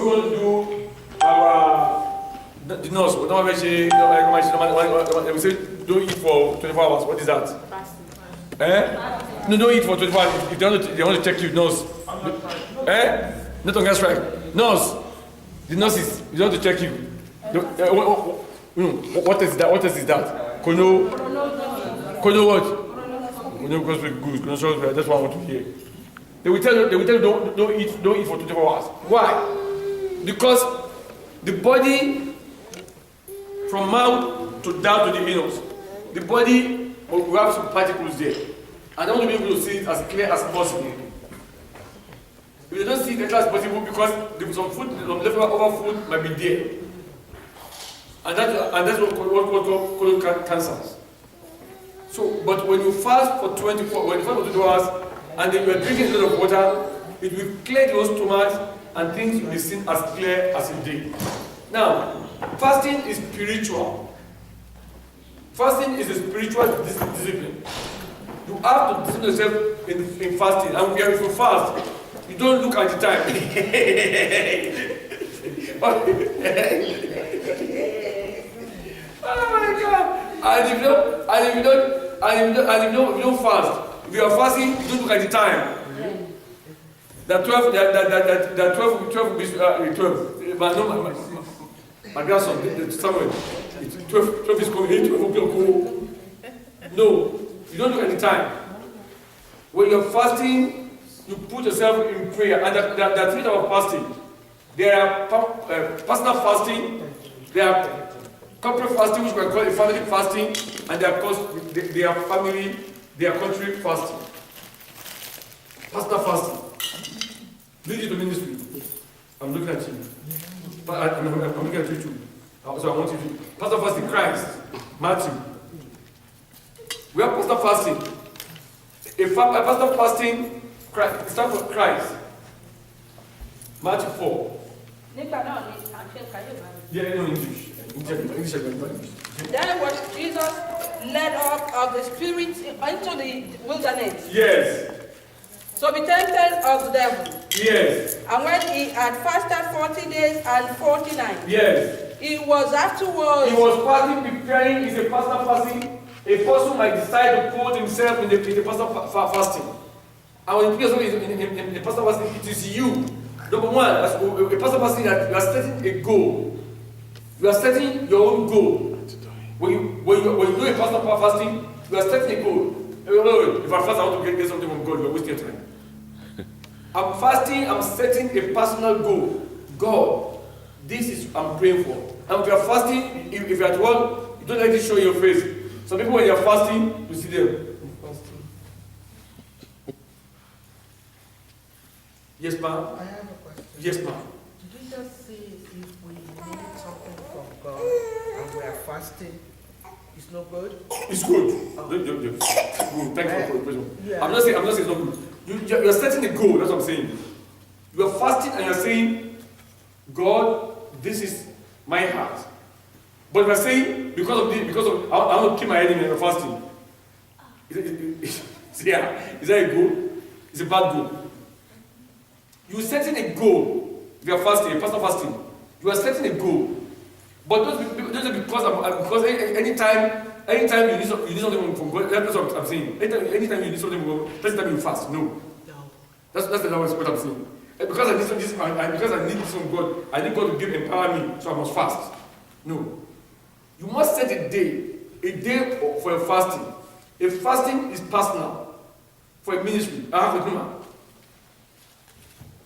going to do our the nurse. We say don't eat for 24 hours. What is that? No, don't eat for 24 hours. If they want to check you, nurse. Not on gas strike. Nurse. The nurse is you want to check you. What is that? What is that? Kono what? Kono good. That's what I want to hear. They will tell you don't eat for 24 hours. Why? Because the body from mouth to down to the anus, the body will have some particles there. I don't want to be able to see it as clear as possible. We don't see it as clear as possible because some food, some leftover food might be there. And that's what causes cancers. So, but when you fast for 22 hours and then you are drinking a lot of water, it will clear your stomach and things will be seen as clear as it did. Now, fasting is spiritual. Fasting is a spiritual discipline. You have to discipline yourself in fasting. And if you fast, you don't look at the time. Oh my God! And if you don't fast, if you are fasting, you don't look at the time. That 12 my grandson, somewhere, 12 is coming, 12 o'clock. No, you don't look at the time. When you're fasting, you put yourself in prayer. And there are three types of fasting. There are personal fasting, there are corporate fasting, which we call a family fasting, and there are country fasting. Personal fasting. Lead you to ministry. I'm looking at you. But I'm looking at you too. So I want you to. Personal fasting, Christ. Matthew. We have personal fasting. A personal fasting, Christ. It stands for Christ. Matthew 4. Yeah, no English. Then was Jesus led up of the Spirit into the wilderness. Yes. To be tempted of the devil. Yes. And when he had fasted 40 days and 40 nights. Yes. He was afterwards. He was fasting, preparing. Is a personal fasting. A person might decide to put himself in the personal fasting. And when you put yourself in the personal fasting, it is you. Number one, as a personal fasting, that you are setting a goal. You are setting your own goal. When you do a personal fasting, you are setting a goal. If I fast, I want to get something from God. You are wasting your time. I'm fasting. I'm setting a personal goal. God, this is I'm praying for. And if you are fasting, if you are at work, you don't let it show your face. Some people, when you are fasting, you see them. Yes, ma'am. I have a question. Yes, ma'am. Did you just say if we need something from God and we are fasting, it's no good? It's good. Oh. Good. Thank you for the question. Yeah. I'm not saying it's not good. You are setting a goal. That's what I'm saying. You are fasting and you are saying, God, this is my heart. But you are saying because of I want to keep my enemy and I'm fasting. Is that a goal? It's a bad goal. You are setting a goal. If you are fasting, a personal fasting, you are setting a goal. But not because anytime you need something from God, that's what I'm saying. Anytime you need something from God, that's the time you fast. No. That's what I'm saying. Because I need this, because I need this from God, I need God to empower me, so I must fast. No. You must set a day for a fasting. A fasting is personal. For a ministry, I have a human.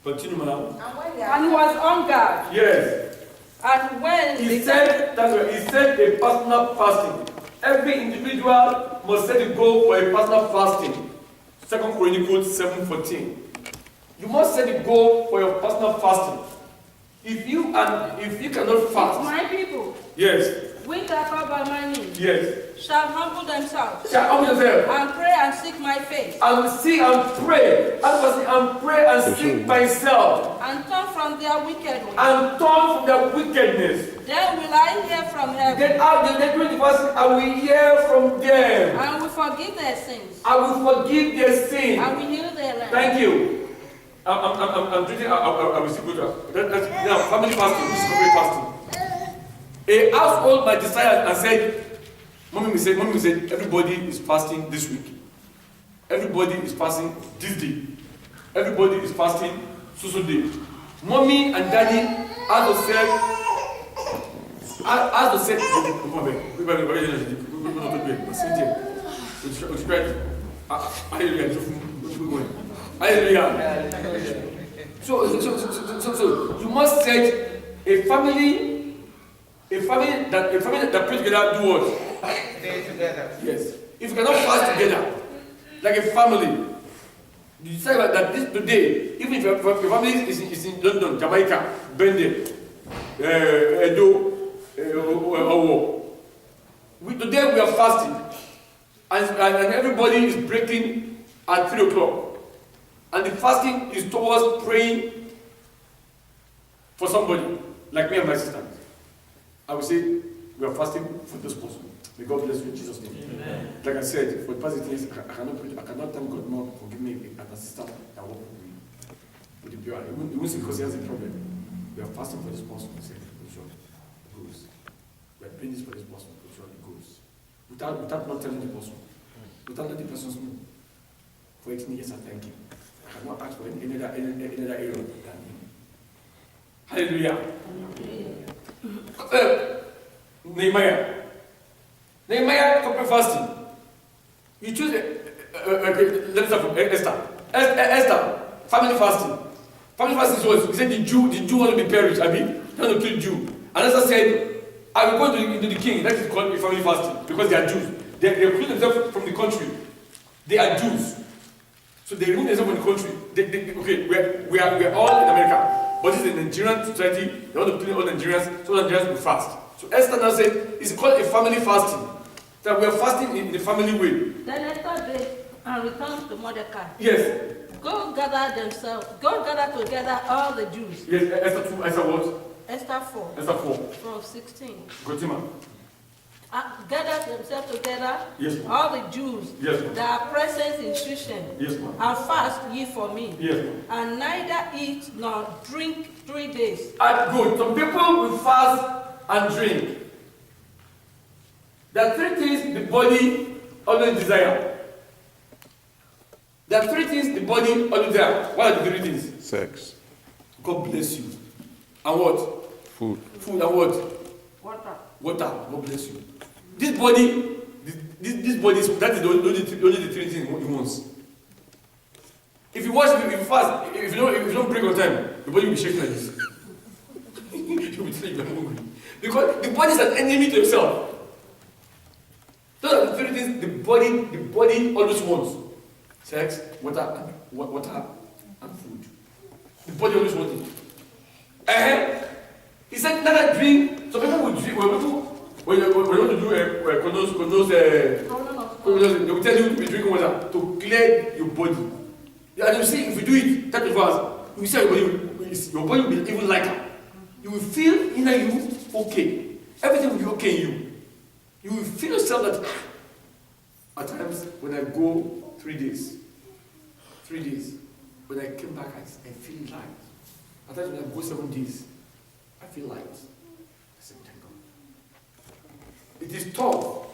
Continue, madam. And he was on guard. Yes. And when he said a personal fasting. Every individual must set a goal for a personal fasting. 2 Chronicles 7:14. You must set a goal for your personal fasting. If you cannot fast, my people, yes, which are called by my name, yes, shall humble themselves, and pray and seek my face, and seek and pray, and seek myself, and turn from their wickedness, then will I hear from heaven. Then after the next fasting, I will hear from them. I will forgive their sins. I will forgive their sins. I will heal their land. Thank you. I'm drinking. I will still go to that. Now, family fasting. This is corporate fasting. A household might decide and said, Mommy said, everybody is fasting this week. Everybody is fasting this day. Everybody is fasting so day. Mommy and daddy as to say, so you must set a family that prays together do what? Stay together. Yes. If you cannot fast together, like a family, you decide that this today, even if your family is in London, Jamaica, Bende, Edo, today we are fasting, and everybody is breaking at 3 o'clock, and the fasting is towards praying for somebody, like me and my sister. I will say, we are fasting for this person. May God bless you in Jesus' name. Amen. Like I said, for the past 8 years, I cannot thank God more for giving me an assistant that work with the pure. It won't say because he has a problem. We are fasting for this person. We say, sure, it goes. We are praying this for this person. Sure, it goes. Without not telling the person. Without letting the person know. For 18 years, I thank him. I cannot ask for any other area than him. Hallelujah. Nehemiah corporate fasting. You choose let's start from Esther. Esther, family fasting. Family fasting is what? He said the Jew want to be perished. I mean, they want to kill Jew. And Esther said, I will go into the king. That is called family fasting because they are Jews. They remove themselves from the country. They are Jews. So they remove themselves from the country. Okay, we are all in America. But this is a Nigerian society. They want to kill all Nigerians, so Nigerians will fast. So Esther now said, it's called a family fasting. That we are fasting in the family way. Then Esther did and returned to Mordecai. Yes. Go gather together all the Jews. Yes, Esther 2, Esther what? Esther 4. Esther 4. From 16. Gotima. Gather themselves together, yes, all the Jews that are present in Shushan, and fast ye for me, and neither eat nor drink 3 days. Good. Some people will fast and drink. There are 3 things the body always desire. There are 3 things the body always desire. What are the 3 things? Sex. God bless you. And what? Food. Food and what? Water. Water. God bless you. This body, this body, that is only the 3 things he wants. If you watch, if you fast, if you don't break on time, the body will be shaking like this. You'll be telling you hungry. Because the body is an enemy to itself. Those are the 3 things the body always wants. Sex, water, and food. The body always wants it. He said, neither drink. Some people will drink. When you want to do condos, they will tell you to be drinking water to clear your body. And you see, if you do it 30 hours, you see your body will be even lighter. You will feel in you okay. Everything will be okay in you. You will feel yourself that at times when I go 3 days, when I came back, I feel light. At times when I go 7 days, I feel light. I said, thank God. It is tough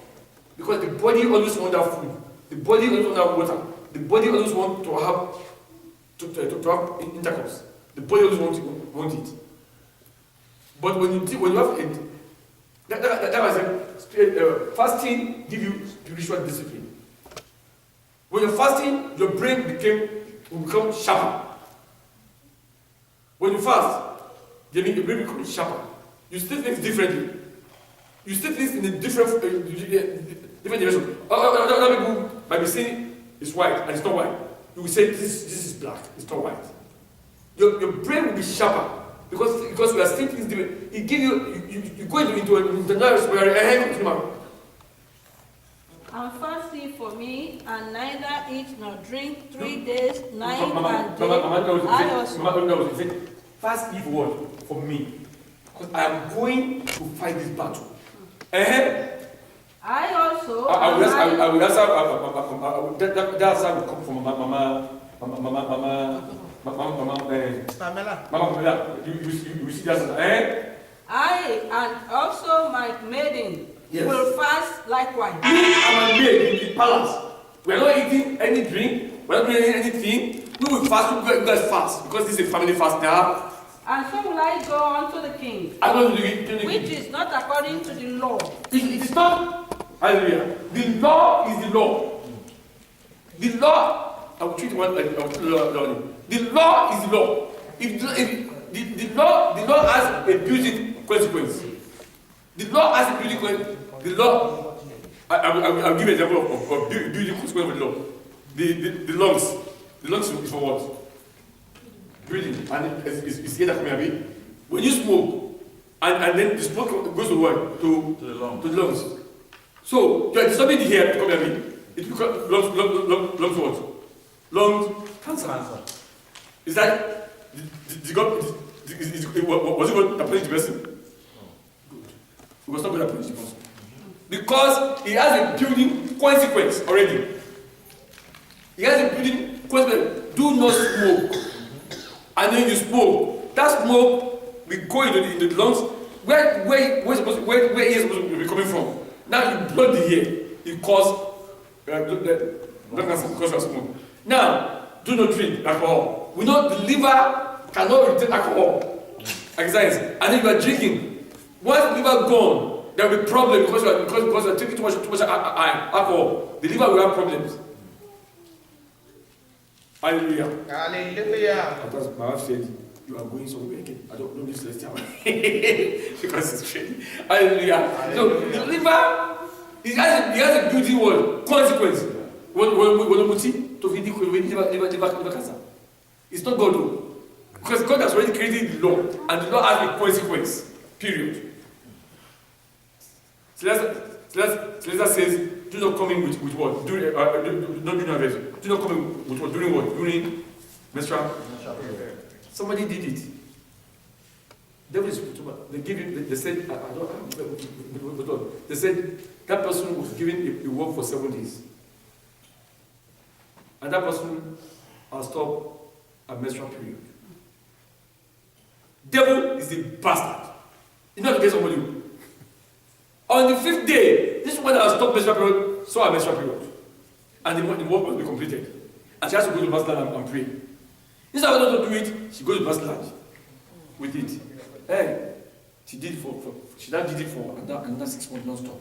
because the body always wants that food. The body always wants that water. The body always wants to have intercourse. The body always wants it. But when you have it, that was fasting gives you spiritual discipline. When you're fasting, your brain will become sharper. When you fast, your brain becomes sharper. You see things differently. You see things in a different direction. Other people might be saying it's white and it's not white. You will say this is black, it's not white. Your brain will be sharper because we are seeing things different. It gives you go into another where And fast ye for me, and neither eat nor drink 3 days, night and day. I also. Fast ye for what? For me. Because I am going to fight this battle. I also. I will answer. That answer will come from Mama Pamela, you see that? Eh? I and also my maiden will fast likewise. Me and my maid in the palace. We are not eating any drink. We are not doing anything. We will fast. We guys fast because this is a family fast now. And so will I go unto the king, which is not according to the law. It is not. Hallelujah. The law is the law. The law. I will treat one like I will treat the law. The law is the law. If the law has a built-in consequence. The law has a built-in consequence. The law. I'll give an example of built-in consequence of the law. The lungs. The lungs is for what? Breathing. And it's here that coming away. When you smoke, and then the smoke goes to what? To the lungs. So you are disturbing the air to come away. It becomes lungs what? Lungs cancer. Is that was it going to punish the person? Good. It was not going to punish the person. Because he has a building consequence already. He has a building consequence. Do not smoke. And then you smoke. That smoke will go into the lungs. Where is supposed to be coming from? Now you block the air. It causes lung cancer because of smoke. Now, do not drink alcohol. We know the liver cannot retain alcohol. Exercise. And then you are drinking. Once the liver gone, there will be problem because you are taking too much alcohol. The liver will have problems. Hallelujah. Hallelujah. Because my wife said, you are going somewhere again. I don't know this last time. Because it's strange. Hallelujah. So the liver, it has a beauty word, consequence. Liver cancer. It's not God though. Because God has already created the law, and the law has a consequence. Period. Celesta says, do not come in with what? Do not come in with what? During what? During menstrual. Somebody did it. They gave him. They said, they said that person was given a work for 7 days, and that person has stopped a menstrual period. Devil is a bastard. He's not to get somebody. On the 5th day, this woman that has stopped menstrual period saw a menstrual period, and the work must be completed, and she has to go to Pastor and pray. Instead of not to do it, she goes to Pastor with it. Hey, she did it she did it for another 6 months non-stop.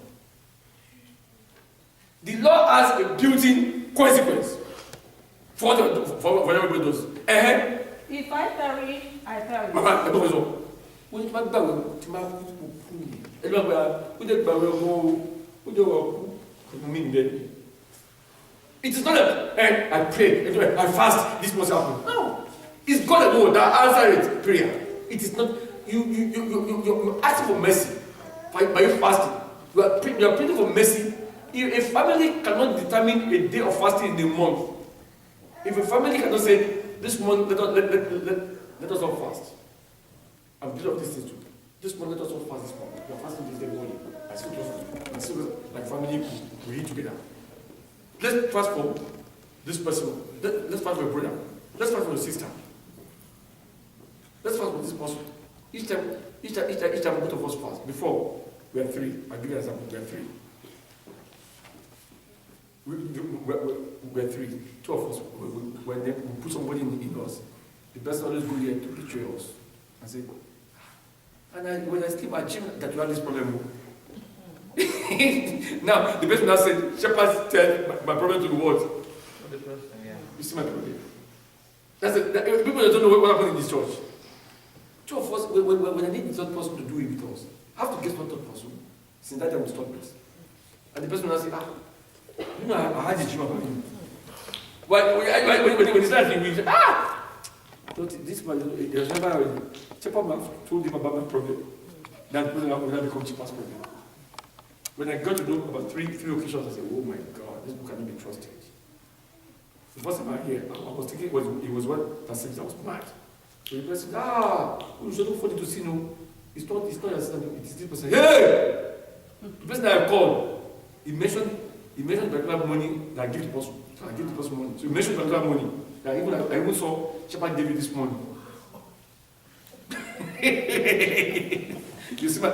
The law has a built-in consequence for what everybody does. If I perish, I perish. It is not that I pray, I fast, this must happen. No. It's God alone that answers it, prayer. It is not, you're asking for mercy by you fasting. You are praying for mercy. If a family cannot determine a day of fasting in a month, if a family cannot say, this month let us all fast. I'm guilty of this thing too. This month let us all fast this month. We are fasting this day morning. I still like family, we eat together. Let's fast for this person. Let's fast for a brother. Let's fast for a sister. Let's fast for this person. Each time both of us fast. Before, we are 3. I'll give you an example. We are 3. We're 3. 2 of us, when we put somebody in us, the person always go there to betray us. And say, when I sleep, I dream that you have this problem. Now, the person now said, shepherds tell my problem to the world. You see my problem. People don't know what happened in this church. 2 of us, when I need the third person to do it with us, I have to get one third person. Since that time we stop it. And the person will say, you know, I had a dream about him. When he started, we say, this man, there's never Chepper told him about my problem. That will not become Chepper's problem. When I got to know about three occasions, I said, oh my God, this book cannot be trusted. The first time I hear, I was thinking it was what that said I was mad. So the person said, you shouldn't fall into sin. No. It's not your sin, it's this person. Hey! The person that I called, he mentioned the particular money that I give the person. So I give the person money. So he mentioned the particular money I even saw Shepherd David this morning. you see my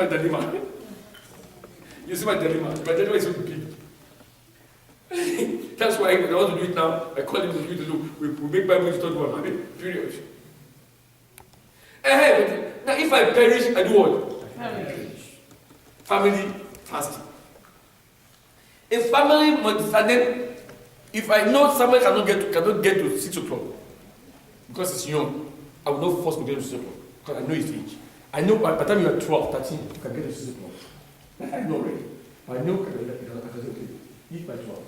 dilemma. You see my dilemma. My dilemma is so big. That's why when I want to do it now, I call him to do. We make Bible study one. I mean, period. Now, if I perish, I do what? Family fasting. A family multi-fathom. If I know someone cannot get to 6 o'clock because it's young, I will not force to get to 6 o'clock because I know his age. I know by the time you are 12, 13, you can get to 6 o'clock. I know already. I know I can say, okay, eat by 12.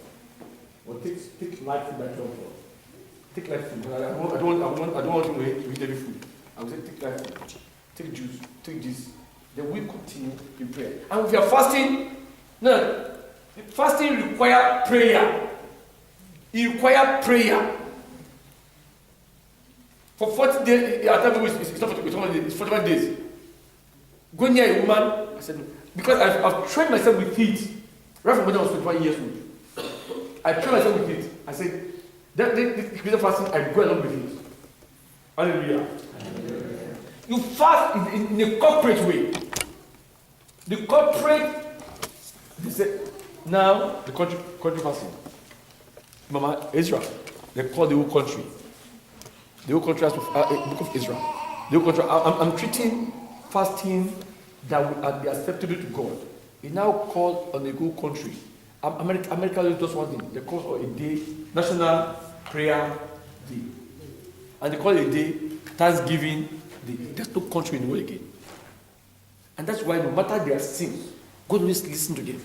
Or take light food by 12 o'clock. Take light food. I don't want to eat every food. I will say take light food, take juice, take this. Then we continue in prayer. And if you are fasting, no, fasting requires prayer. It requires prayer. For 40 days, it's not 40 days, it's 41 days. Go near a woman, I said, no. Because I've trained myself with it. Right from when I was 21 years old. I trained myself with it. I said, this Christian fasting, I go along with it. Hallelujah. You fast in a corporate way. The corporate, they say, now the country fasting. Mama, Israel, they call the whole country. The whole country has to, book of Israel. The whole country, I'm treating fasting that will be acceptable to God. He now called on the whole country. America does just one thing. They call a day, National Prayer Day. And they call it a day, Thanksgiving Day. There's no country in the world again. And that's why no matter their sins, God always listen to them.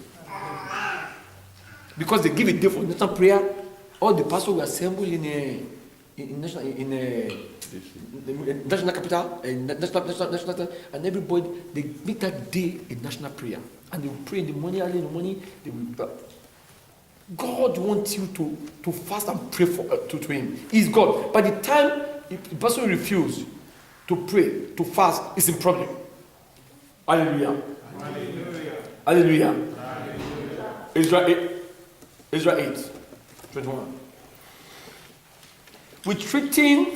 Because they give a day for national prayer, all the pastors will assemble in national capital, national, and everybody, they make that day a national prayer. And they will pray in the morning, early in the morning, they will. God wants you to fast and pray to him. He's God. By the time the person refuses to pray, to fast, it's in problem. Hallelujah. Hallelujah. Israel 8, 21. We're treating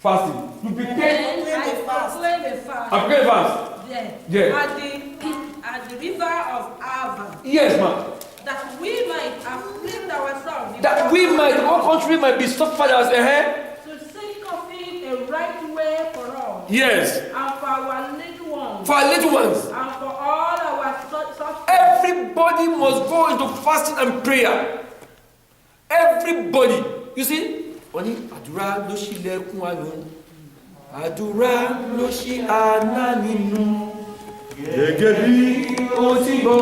fasting. You begin I proclaim a fast. Yeah. At the river of Ava. Yes, ma'am. That we might afflict ourselves. That we might, our country might be stopped fathers ahead. To seek of it a right way for us. Yes. And for our little ones. For our little ones. And for all our suffering. Everybody must go into fasting and prayer. Everybody. You see? Àdúrà ló ṣílẹ̀kùn àánú. Àdúrà ló ṣí àánú nínú. Gẹ́gẹ́ bí ó ti gbọ́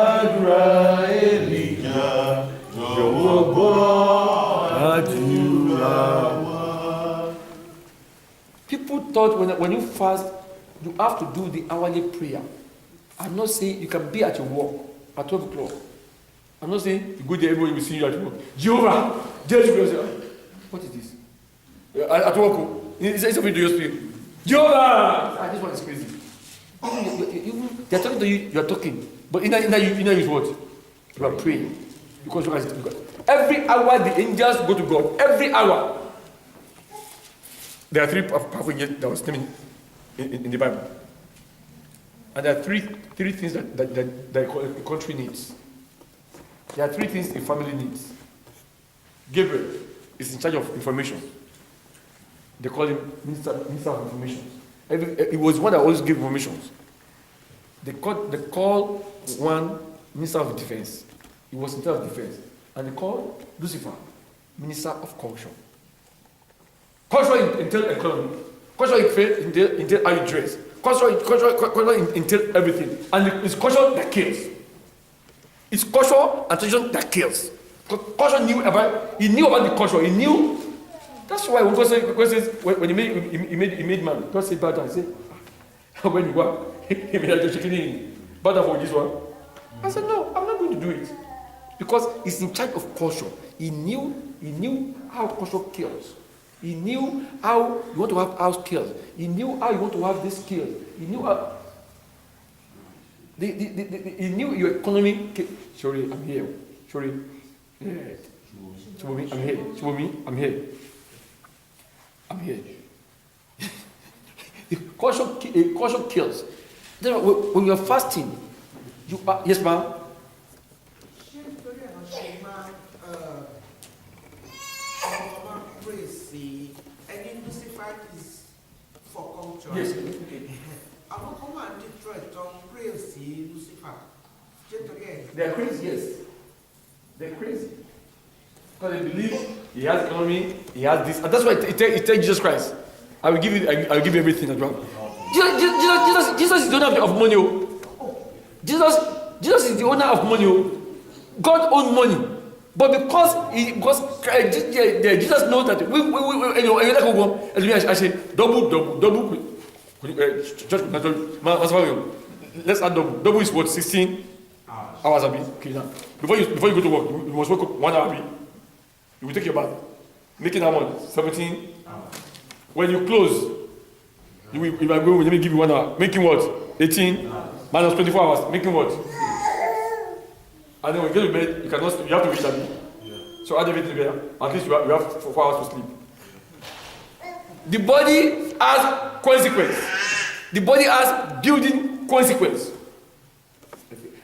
àdúrà Èlíjà, jọ̀wọ́ gbọ́ àdúrà wa. People thought when you fast, you have to do the hourly prayer. I'm not saying you can be at your work at 12 o'clock. I'm not saying you go there, everybody will see you at work. Jehovah, what is this? At work, it's something to your spirit. Jehovah! This one is crazy. They're talking to you, you're talking. But in that is what? You are praying. Because you guys to God. Every hour the angels go to God. Every hour. There are 3 powerful angels that was named in the Bible. And there are three things that a country needs. There are 3 things a family needs. Gabriel is in charge of information. They call him Minister of Information. He was one that always gave information. They call one Minister of Defense. He was in charge of defense. And they called Lucifer Minister of Culture. Culture entails economy. Culture entails how you dress. Culture entails everything. And it's culture that kills. It's culture and tradition that kills. Culture knew about the culture. He knew. That's why when God says when he made man, God said bow down. He said, when you work, he made a chicken in. Bow down for this one. I said, no, I'm not going to do it. Because he's in charge of culture. He knew how culture kills. He knew how you want to have house skills. He knew how you want to have this skills. He knew how. He knew your economy. Sorry, I'm here. Sorry. Shibomi, I'm here. Shibomi, I'm here. I'm here. Caution kills. When you're fasting, you are, yes, ma'am? Yes. They're crazy, yes. They're crazy. Because they believe he has economy, he has this. And that's why it tells Jesus Christ, I will give you everything as well. Jesus is the owner of money. Jesus is the owner of money. God owns money. But because Jesus knows that I say double. Let's add double. Double is what? 16 hours. Okay, now. Before you go to work, you must wake up 1 hour. You will take your bath. Making that one 17 hours. When you close, if I go, let me give you 1 hour. Making what? 18 minus 24 hours. Making what? And then when you get to bed, you have to reach that. So add everything together. At least you have 4 hours to sleep. The body has consequence. The body has building consequence.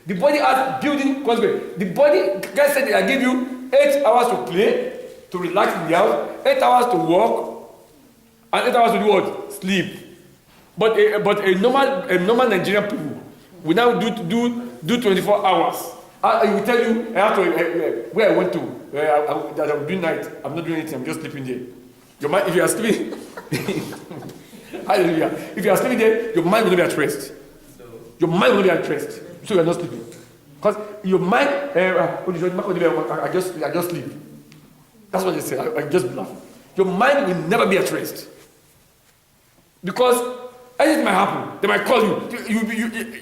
The body has building consequence. The body, God said, I give you 8 hours to play, to relax in the house, 8 hours to work, and 8 hours to do what? Sleep. But a normal Nigerian people will now do 24 hours. I will tell you, I have to, where I went to, that I'm doing night, I'm not doing anything, I'm just sleeping there. Your mind, if you are sleeping, hallelujah. If you are sleeping there, your mind will not be at rest. Your mind will not be at rest. So you are not sleeping. Because your mind, I just sleep. That's what they say, I just laugh. Your mind will never be at rest. Because anything might happen, they might call you.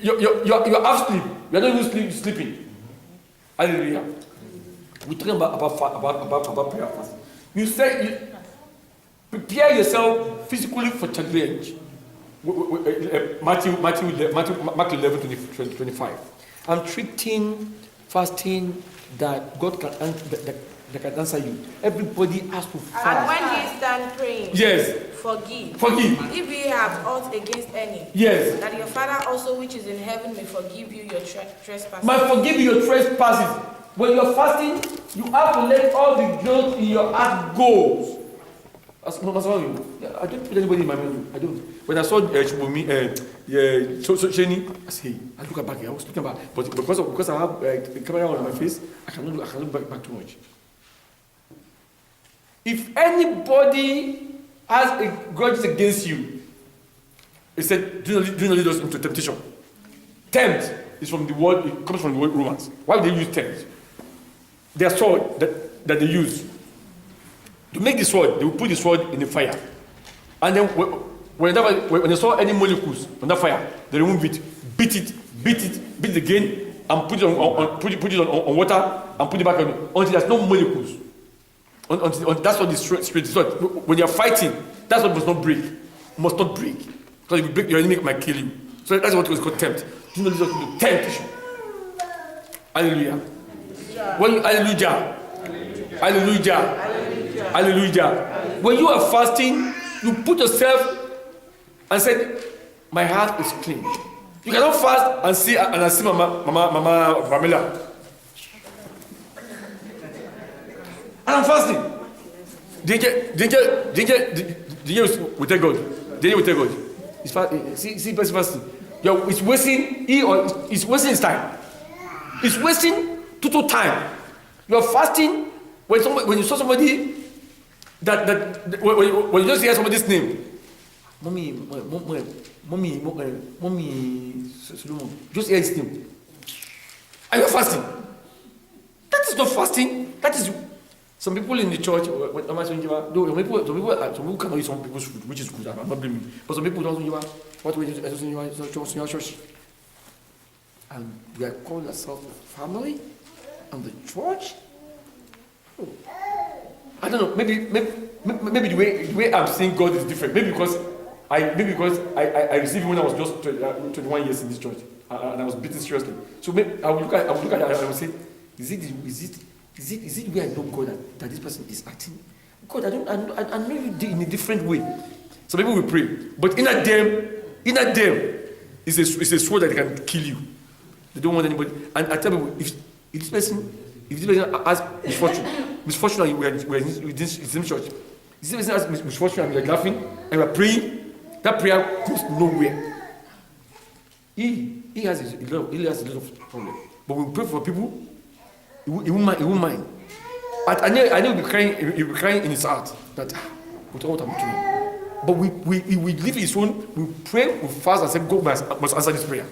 You're half asleep. You're not even sleeping. Hallelujah. We're talking about prayer fast. You say, prepare yourself physically for challenge. Mark 11, 25. I'm treating fasting that God can answer you. Everybody has to fast. And when ye stand praying, yes, forgive. If ye have aught against any, yes, that your Father also which is in heaven may forgive you your trespasses. May forgive you your trespasses. When you're fasting, you have to let all the guilt in your heart go. I don't put anybody in my menu. I don't. When I saw Sheni, I say, I look back here. I was looking back, but because I have the camera on my face, I cannot look back too much. If anybody has a grudge against you, he said, do not lead us into temptation. Tempt is from the word. It comes from the word Romans. Why do they use tempt? Their sword that they use. To make the sword, they will put the sword in the fire. And then when they saw any molecules on that fire, they remove it, beat it again, and put it on water, and put it back on until there's no molecules. That's what the straight sword. When you're fighting, that's what must not break. Must not break. Because if you break, your enemy might kill you. So that's what was called tempt. Do not listen to temptation. Hallelujah. Hallelujah. Hallelujah. When you are fasting, you put yourself and say, my heart is clean. You cannot fast and see Mama Bamidele. And I'm fasting. Danger will tell God. Danger will tell God. See, fasting. It's wasting. It's wasting his time. It's wasting total time. You are fasting when you saw somebody when you just hear somebody's name, mommy, just hear his name. Are you fasting? That is not fasting. That is some people in the church. Some people cannot eat some people's food, which is good. I'm not blaming. But some people don't know what we do. Church, and we are calling ourselves family and the church. Oh. I don't know. Maybe the way I'm seeing God is different. Maybe because I received it when I was just 21 years in this church, and I was beaten seriously. So maybe I would look at it and I would say, is it Is it where I know God that this person is acting? God, I know you did in a different way. Some people will pray, but in them is a sword that can kill you. They don't want anybody. And I tell people, if this person has misfortune and we're in the same church, if this person has misfortune and we're laughing and we're praying, that prayer goes nowhere. He has a lot of problems. But when we pray for people, he won't mind. I know he'll be crying in his heart that what I'm doing. But we leave his own, we pray, we fast and say, God must answer this prayer.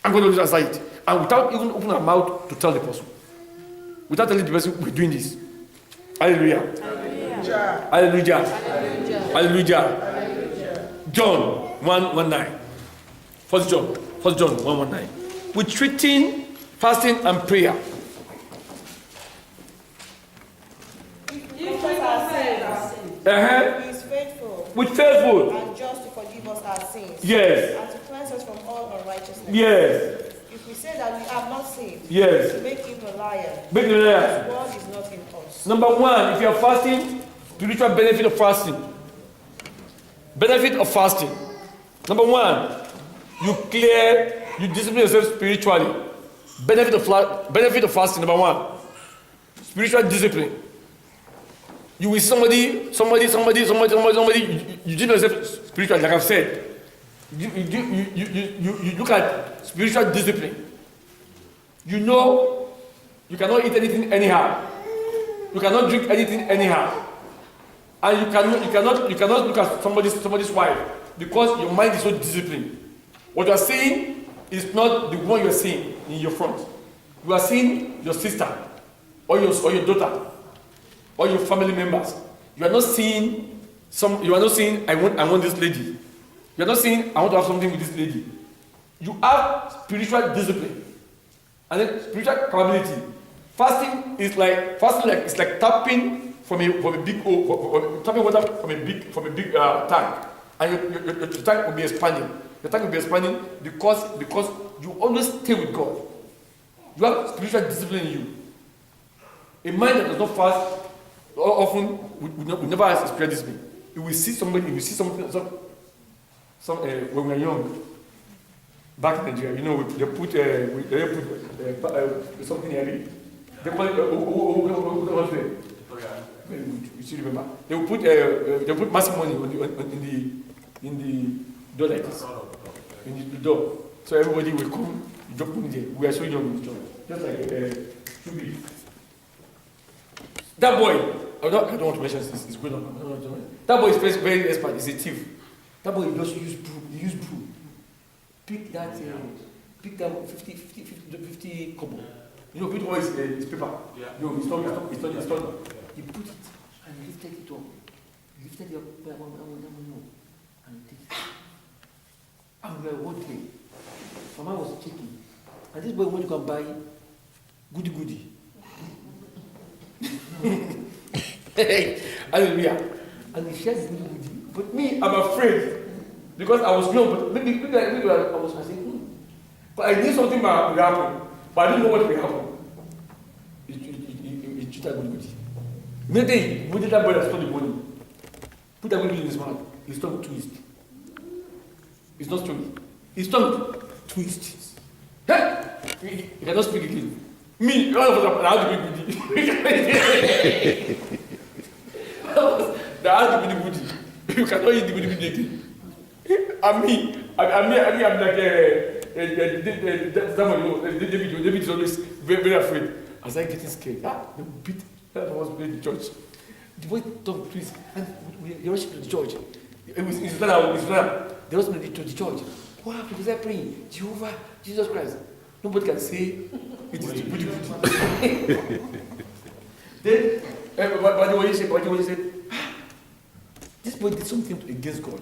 I'm going to answer it. And without even opening our mouth to tell the person. Without telling the person, we're doing this. Hallelujah. Hallelujah. Hallelujah. Hallelujah. Hallelujah. John 1:19. First John 1:19. We're treating fasting and prayer. He is faithful. With faithful. And just to forgive us our sins. Yes. And to cleanse us from all unrighteousness. Yes. If we say that we have not sinned, yes. make him a liar. Make him a liar. His word is not in us. Number one, if you are fasting, spiritual benefit of fasting. Benefit of fasting. Number one, you discipline yourself spiritually. Benefit of fasting. Number one, spiritual discipline. You will somebody, you discipline yourself spiritually, like I've said. You look at spiritual discipline. You know you cannot eat anything anyhow. You cannot drink anything anyhow. And you cannot look at somebody's wife because your mind is so disciplined. What you are saying is not the one you are seeing in your front. You are seeing your sister or your daughter or your family members. You are not seeing I want this lady. You are not saying I want to have something with this lady. You have spiritual discipline. And then spiritual capability. Fasting is like tapping from a big hole, tapping water from a big tank. And your tank will be expanding. Your tank will be expanding because you always stay with God. You have spiritual discipline in you. A mind that does not fast often would never have spiritual discipline. You will see somebody, when we were young, back in Nigeria, they put something here. They call it very good. You still remember? They will put massive money in the door like this, in the door. So everybody will come, drop money there. We are so young in this job, just like that boy. I don't want to mention this. It's good on. That boy is very expert. He's a thief. That boy just use broom. He use broom. Pick that 50 kobo. People always is paper. Yeah. It's not. He put it and lifted it up. He lifted it up and take it. And we were wondering. Mama was checking. And this boy wanted to come buy goody. Hallelujah. And he shares goody. But me, I'm afraid. Because I was young, but maybe I was saying, But I knew something would happen. But I didn't know what would happen. He cheated goody. Maybe we did that boy that stole the money. Put that goody in his mouth. His tongue twist. It's not strong. His tongue twist. Hey! He cannot speak again. Me, all of us are how to be goody. The how to be the goody. You cannot eat the goody again. I'm like David is always very, very afraid. As I getting scared, they will beat. That was in the church. The boy tongue twist, and they rushed to the church. It was Islam. They rushed to the church. What happened? They were praying, Jehovah, Jesus Christ. Nobody can say it is beautiful. Then, but what you said, this boy did something against God.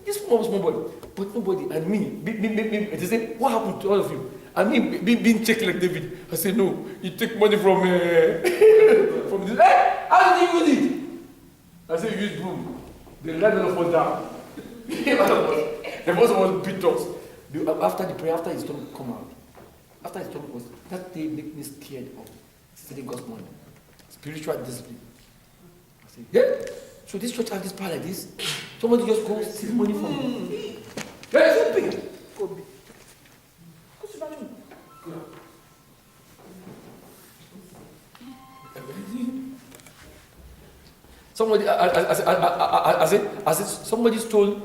This small boy, but nobody, and me, they say, what happened to all of you? And me being checked like David, I said, no, you take money from this. Hey, how did you use it? I said, you use broom. The level was down. The person was beat us. After the prayer, after his tongue come out, after his tongue was, that day make me scared of stealing God's money. Spiritual discipline. I say, yeah. So this church has this power like this. Somebody just goes steal money from me. Yeah, it's not big. Could be. Go to the bathroom. Somebody, I said, somebody stole